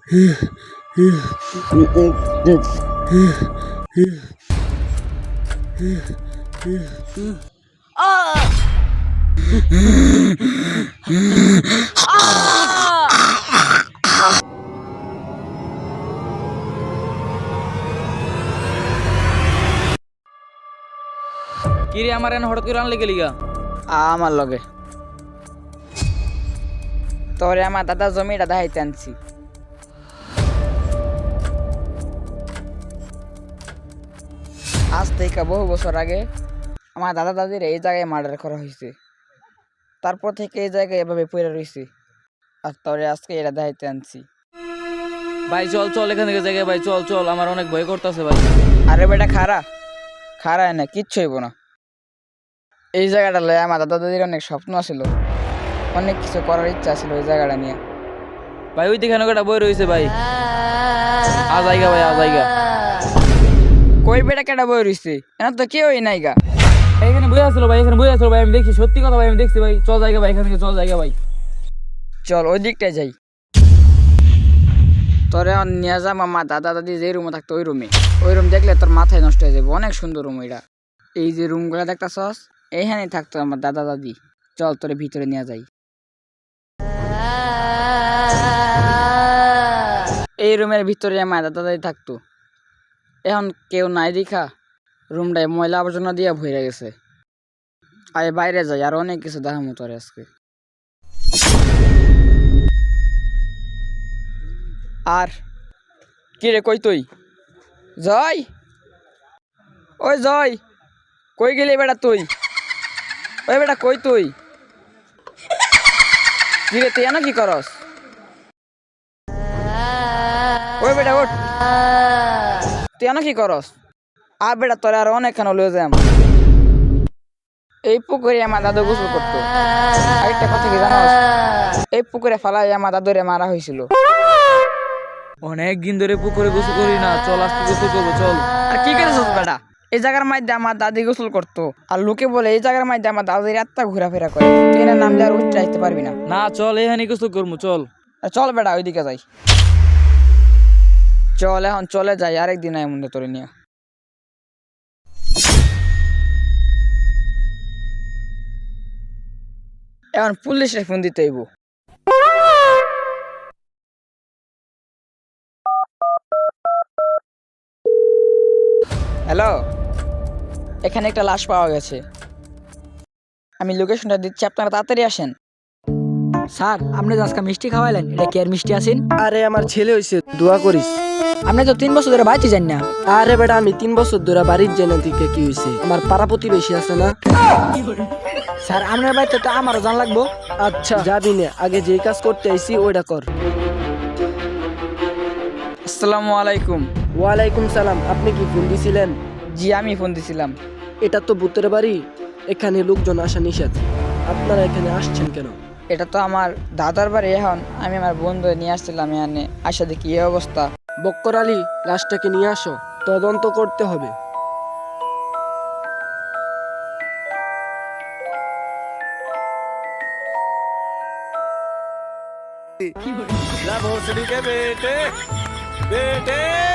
কিরে আমার এনে হঠাৎ করে আনলে গেলি গা? আমার লগে তোরে আমার দাদা জমিটা দেখাইতে আনছি। আজ থেকে বহু বছর আগে আমার দাদা দাদির এই জায়গায় মার্ডার করা হয়েছে। তারপর থেকে এই জায়গায় এভাবে পড়ে রয়েছে, আর তোরে আজকে এটা দেখাইতে আনছি। ভাই চল চল এখান থেকে জায়গায় ভাই, চল চল, আমার অনেক ভয় করতেছে ভাই। আরে বেটা খারা খারা না, কিচ্ছু হইব না। এই জায়গাটা লয়ে আমার দাদা দাদির অনেক স্বপ্ন ছিল, অনেক কিছু করার ইচ্ছা ছিল এই জায়গাটা নিয়ে। ভাই ওই দিকে একটা বই রয়েছে ভাই, আজাইগা ভাই আজাইগা। কই বেটা কেটা বই রইছে, এনা তো কেউই নাই গা। এখানে বই আসলো ভাই, এখানে বই আসলো ভাই, আমি দেখছি, সত্যি কথা ভাই, আমি দেখছি ভাই। চল জায়গা ভাই, এখান থেকে চল জায়গা ভাই। চল ওই দিকটায় যাই। তোরে নিয়ে যা মামা দাদা দাদি যে রুমে থাকতো ওই রুমে। ওই রুম দেখলে তোর মাথায় নষ্ট হয়ে যাবে, অনেক সুন্দর রুম এটা। এই যে রুমগুলো দেখতাছস, এইখানেই থাকতো আমার দাদা দাদি। চল তোরে ভিতরে নিয়ে যাই। এই রুমের ভিতরে আমার দাদা দাদি থাকতো। এখন কেউ নাই দেখা রুমটায় ময়লা আবর্জনা দিয়ে ভরে গেছে। আয় বাইরে যাই, আর অনেক কিছু দেখামো তোরে আজকে। আর কি রে, কই তুই? জয়, ওই জয়, কই গেলি বেটা তুই? ওই বেটা কই তুই? কি রে তুই এনা কি করস? ওই বেটা ওঠ, তুই এনা কি করস? আর বেটা তোরে আর অনেকখানে লয়ে যাম। এই পুকুরে আমার দাদু গোসল করতো। আরেকটা কথা কি জানোস, এই পুকুরে ফালাই আমার দাদুরে মারা হয়েছিল। অনেক দিন ধরে পুকুরে গোসল করি না, চল আজকে গোসল করবো চল। আর কি করেছিস বেটা? এই জায়গার মধ্যে আমার দাদি গোসল করতো, আর লোকে বলে এই জায়গার মধ্যে আমার দাদির আত্মা ঘোরাফেরা করে। তুই না নাম দেওয়ার উচ্চ আসতে পারবি না। না চল এখানে গোসল করবো চল। চল বেটা ওইদিকে যাই। চল এখন চলে যাই, আরেকদিন এমন তোরে নিয়ে। এখন পুলিশে ফোন দিতে হইব। হ্যালো, এখানে একটা লাশ পাওয়া গেছে। আমি লোকেশনটা দিচ্ছি, আপনারা তাড়াতাড়ি আসেন। স্যার, আপনি তো আজকে মিষ্টি খাওয়াইলেন, এটা কি আর মিষ্টি আছেন? আরে আমার ছেলে হয়েছে, দোয়া করিস। আপনি তো 3 বছর ধরে বাড়িতে যান না। আরে বেটা আমি 3 বছর ধরে বাড়ির যাই না, দিকে কি হয়েছে? আমার পাড়া প্রতিবেশী আছে না? স্যার, আপনার বাড়িতে তো আমারও জান লাগবো। আচ্ছা যাবি না, আগে যে কাজ করতে আইছি ওইটা কর। আসসালামু আলাইকুম। ওয়ালাইকুম সালাম। আপনি কি ফোন দিছিলেন? জি আমি ফোন দিছিলাম। এটা তো ভূতের বাড়ি, এখানে লোকজন আসা নিষেধ। আপনারা এখানে আসছেন কেন? এটা তো আমার দাদার বাড়ি। এখন আমি আমার বন্ধু নিয়ে আসছিলাম এখানে, আসা দেখি এই অবস্থা। বক্কর আলী, লাশটাকে নিয়ে আসো, তদন্ত করতে হবে। भोसड़ी के बेटे बेटे